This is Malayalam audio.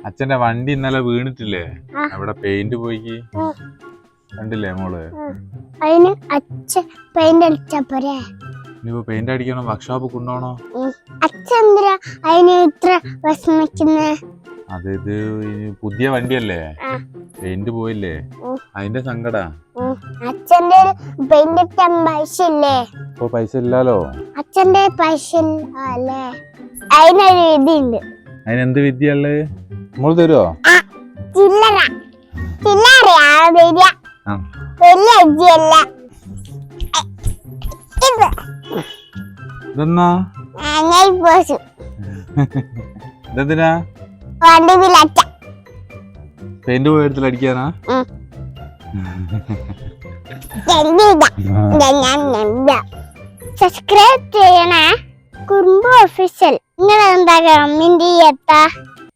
അച്ഛന്റെ വണ്ടി ഇന്നലെ വീണിട്ടില്ലേ? അവിടെ പെയിന്റ് പോയി കണ്ടില്ലേ മോള്? അതിന് അച്ഛൻ പെയിന്റ് അടിച്ചാ പോരെ? പെയിന്റ് അടിക്കണം, വർക്ക്ഷോപ്പ് കൊണ്ടുപോണോ? അച്ഛൻ അതിന് ഇത്ര വിഷമിക്കുന്നേ? ഇത് പുതിയ വണ്ടിയല്ലേ, പെയിന്റ് പോയില്ലേ, അതിന്റെ സങ്കടാ. അച്ഛന്റെ പെയിന്റ് അടിക്കാൻ പൈസ ഇല്ലേ? ഇപ്പൊ പൈസ ഇല്ലാലോ. അച്ഛന്റെ പൈസ അല്ലേ? അതിനൊരു വിധിയുണ്ട്. അതിനെന്ത് വിദ്യയുള്ളത്? മോള് തരുവോ? ചില്ലറ വലിയ അജ്ജിയല്ല. ഇതെന്നാ? ഇതെന്തിനാ? പെയിന്റ് പോയടത്തിൽ അടിക്കാനാ? സബ്സ്ക്രൈബ് ചെയ്യണേ കുറുമ്പ് ഒഫീഷ്യൽ. നിങ്ങൾ എന്താ കമന്റ് ചെയ്യട്ടാ?